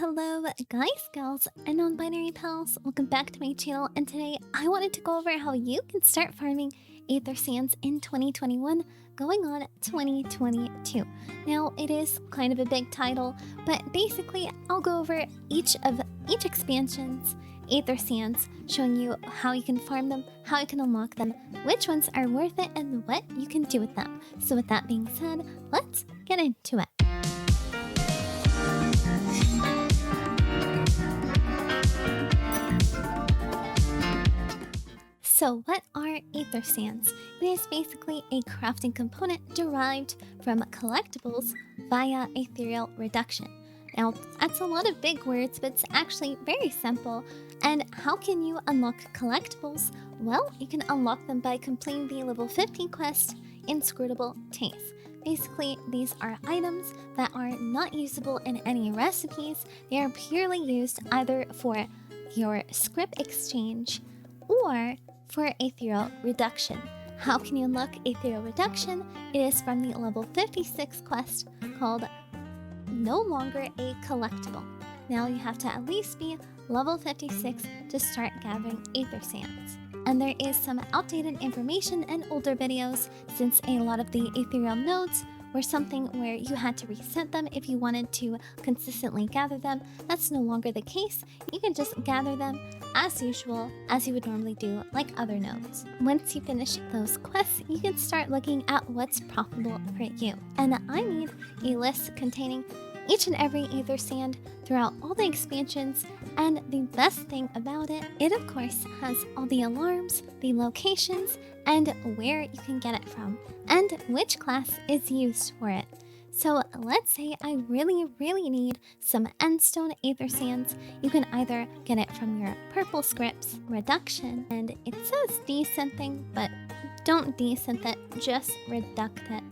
Hello guys, gals, and non-binary pals. Welcome back to my channel, and today I wanted to go over how you can start farming Aethersands in 2021 going on 2022. Now it is kind of a big title, but basically I'll go over each expansion's Aethersands, showing you how you can farm them, how you can unlock them, which ones are worth it, and what you can do with them. So with that being said, let's get into it. So what are Aethersands? It is basically a crafting component derived from collectibles via ethereal reduction. Now, that's a lot of big words, but it's actually very simple. And how can you unlock collectibles? Well, you can unlock them by completing the level 50 quest, Inscrutable Taste. Basically, these are items that are not usable in any recipes. They are purely used either for your script exchange or for ethereal reduction. How can you unlock ethereal reduction? It is from the level 56 quest called No Longer a Collectible. Now you have to at least be level 56 to start gathering Aethersands. And there is some outdated information in older videos, since a lot of the ethereal nodes were something where you had to reset them if you wanted to consistently gather them. That's no longer the case. You can just gather them as usual, as you would normally do like other nodes. Once you finish those quests, you can start looking at what's profitable for you. And I made a list containing each and every Aethersand throughout all the expansions, and the best thing about it, it of course has all the alarms, the locations, and where you can get it from, and which class is used for it. So let's say I really need some Endstone Aethersands. You can either get it from your purple scripts reduction, and it says desynthing, but don't desynth it, just reduct it.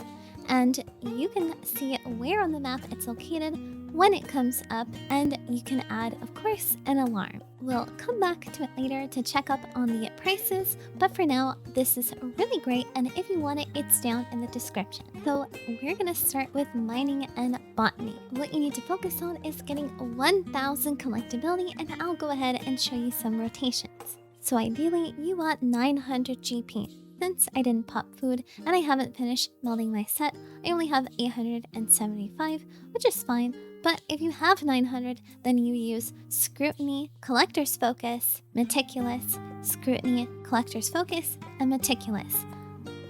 And you can see where on the map it's located when it comes up, and you can add, of course, an alarm. We'll come back to it later to check up on the prices, but for now, this is really great, and if you want it, it's down in the description. So we're gonna start with mining and botany. What you need to focus on is getting 1000 collectability, and I'll go ahead and show you some rotations. So ideally, you want 900 GP. Since I didn't pop food and I haven't finished melding my set, I only have 875, which is fine. But if you have 900, then you use Scrutiny, Collector's Focus, Meticulous, Scrutiny, Collector's Focus, and Meticulous.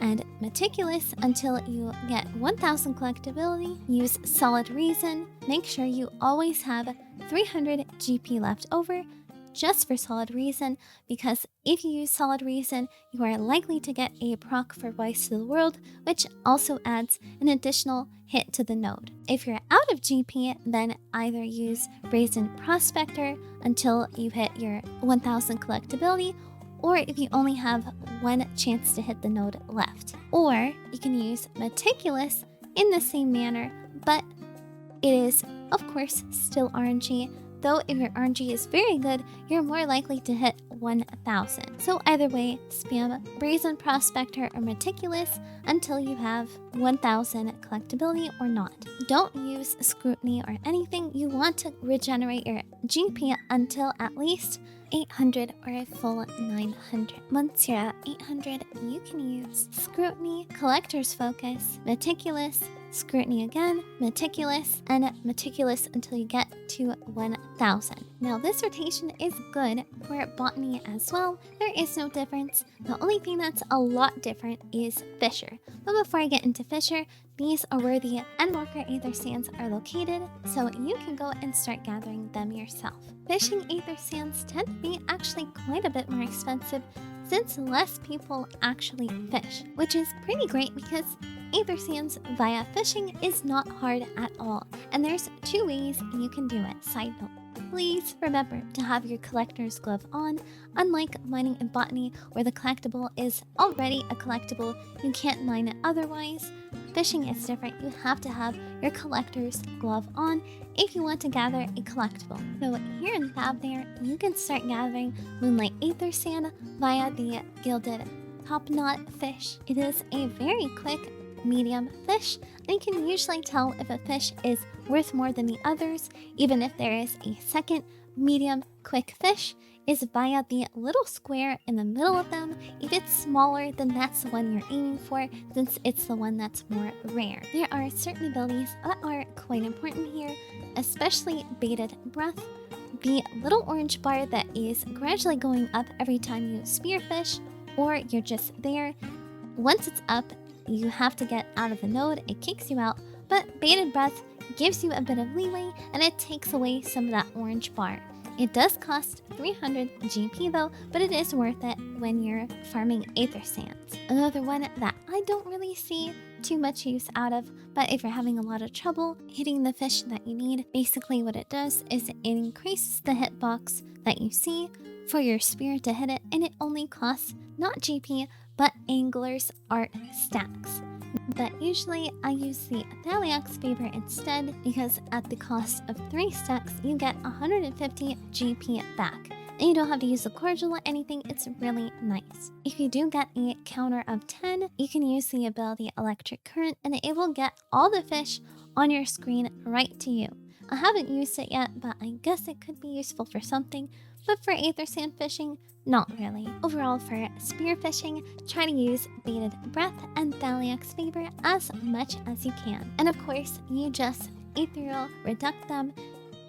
And Meticulous until you get 1000 collectability. Use Solid Reason. Make sure you always have 300 GP left over, just for Solid Reason, because if you use Solid Reason, you are likely to get a proc for Voice to the World, which also adds an additional hit to the node. If you're out of GP, then either use Brazen Prospector until you hit your 1000 collectability, or if you only have one chance to hit the node left. Or you can use Meticulous in the same manner, but it is, of course, still RNG. Though if your RNG is very good, you're more likely to hit 1000. So either way, spam Brazen Prospector or Meticulous until you have 1000 collectability or not. Don't use Scrutiny or anything. You want to regenerate your GP until at least 800 or a full 900. Once you're at 800, you can use Scrutiny, Collector's Focus, Meticulous, Scrutiny again, Meticulous, and Meticulous until you get to 1000. Now this rotation is good for Botany as well. There is no difference. The only thing that's a lot different is Fisher. But before I get into Fisher, these are where the Endwalker Aethersands are located, so you can go and start gathering them yourself. Fishing Aethersands tend to be actually quite a bit more expensive since less people actually fish, which is pretty great because Aethersands via fishing is not hard at all, and there's 2 ways you can do it. Side note, please remember to have your collector's glove on. Unlike mining and botany, where the collectible is already a collectible, you can't mine it otherwise. Fishing is different. You have to have your collector's glove on if you want to gather a collectible. So here in the tab there, you can start gathering Moonlight Aethersand via the Gilded Top Knot fish. It is a very quick medium fish, and you can usually tell if a fish is worth more than the others, even if there is a second medium quick fish, is via the little square in the middle of them. If it's smaller, then that's the one you're aiming for, since it's the one that's more rare. There are certain abilities that are quite important here, especially Bated Breath. The little orange bar that is gradually going up every time you spearfish, or you're just there. Once it's up, you have to get out of the node, it kicks you out, but Bated Breath gives you a bit of leeway and it takes away some of that orange bar. It does cost 300 GP though, but it is worth it when you're farming Aethersands. Another one that I don't really see too much use out of, but if you're having a lot of trouble hitting the fish that you need, basically what it does is it increases the hitbox that you see for your spear to hit it, and it only costs not GP, but Angler's Art stacks. But usually I use the Daviouxx Favor instead, because at the cost of 3 stacks, you get 150 GP back. And you don't have to use a cordial or anything, it's really nice. If you do get a counter of 10, you can use the ability Electric Current, and it will get all the fish on your screen right to you. I haven't used it yet, but I guess it could be useful for something, but for Aethersand fishing, not really. Overall, for spearfishing, try to use Bated Breath and Daviouxx Favor as much as you can. And of course, you just ethereal reduct them.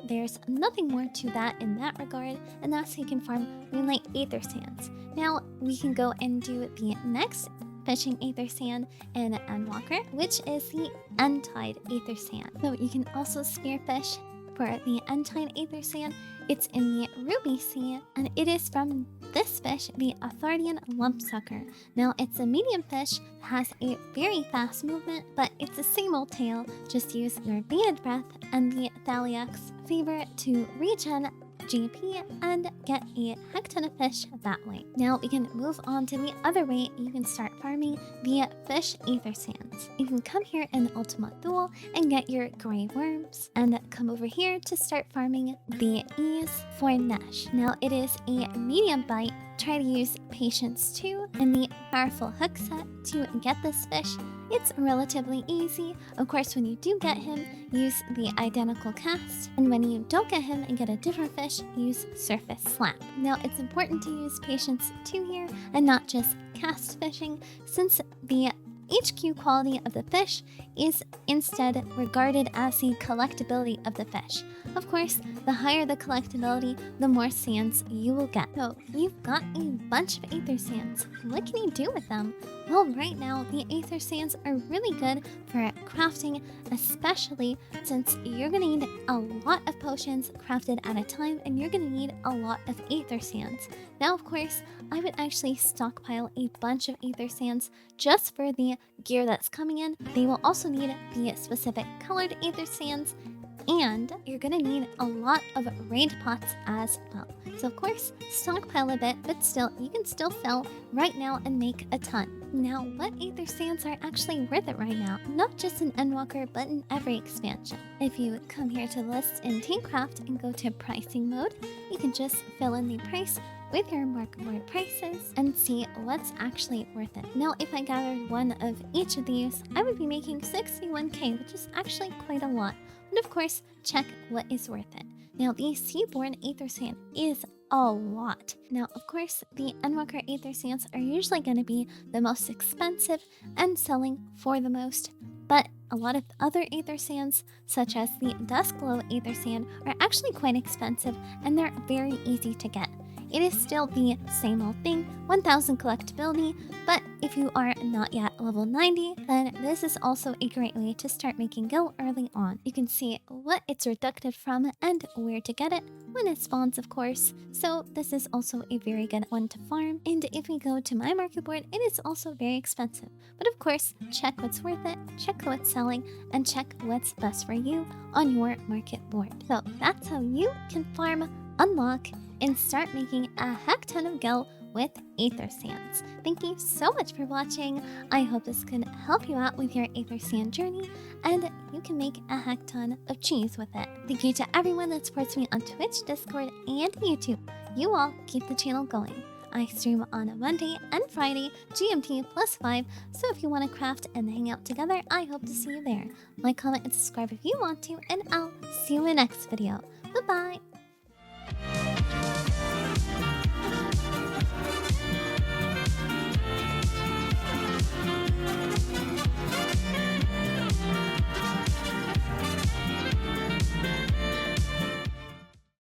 There's nothing more to that in that regard, and that's how you can farm Moonlight Aethersands. Now, we can go and do the next fishing Aethersand in Endwalker, which is the Endtide Aethersand. So you can also spearfish for the Endtide Aethersand. It's in the Ruby Sea, and it is from this fish, the Aethersands Lumpsucker. Now, it's a medium fish that has a very fast movement, but it's the same old tale. Just use your Bated Breath and the Daviouxx Favor to regen GP and get a heck ton of fish that way. Now we can move on to the other way you can start farming the fish Aethersands. You can come here in Ultimate Duel and get your gray worms, and come over here to start farming the Ease for Nesh. Now it is a medium bite. Try to use Patience 2 and the powerful hook set to get this fish. It's relatively easy. Of course, when you do get him, use the identical cast, and when you don't get him and get a different fish, use Surface Slap. Now, it's important to use Patience 2 here and not just cast fishing, since the HQ quality of the fish is instead regarded as the collectability of the fish. Of course, the higher the collectability, the more sands you will get. So you've got a bunch of Aethersands. What can you do with them? Well, right now, the Aethersands are really good for crafting, especially since you're going to need a lot of potions crafted at a time, and you're going to need a lot of Aethersands. Now, of course, I would actually stockpile a bunch of Aethersands just for the gear that's coming in. They will also need the specific colored Aethersands, and you're gonna need a lot of raid pots as well. So of course, stockpile a bit, but still, you can still sell right now and make a ton. Now, what Aethersands are actually worth it right now? Not just in Endwalker, but in every expansion. If you come here to the list in Teamcraft and go to pricing mode, you can just fill in the price with your market board prices and see what's actually worth it. Now, if I gathered one of each of these, I would be making 61k, which is actually quite a lot. And of course, check what is worth it. Now, the Seaborn Aethersand is a lot. Now, of course, the Endwalker Aethersands are usually going to be the most expensive and selling for the most, but a lot of other Aethersands, such as the Duskglow Aethersand, are actually quite expensive, and they're very easy to get. It is still the same old thing, 1000 collectability, but if you are not yet level 90, then this is also a great way to start making Gil early on. You can see what it's reducted from and where to get it when it spawns, of course, so this is also a very good one to farm. And if we go to my market board, it is also very expensive, but of course, check what's worth it, check what's selling, and check what's best for you on your market board. So that's how you can farm, unlock, and start making a heck ton of Gil with Aethersands. Thank you so much for watching. I hope this can help you out with your Aethersand journey, and you can make a heck ton of cheese with it. Thank you to everyone that supports me on Twitch, Discord, and YouTube. You all keep the channel going. I stream on a Monday and Friday, GMT +5, so if you want to craft and hang out together, I hope to see you there. Like, comment, and subscribe if you want to, and I'll see you in the next video. Bye-bye!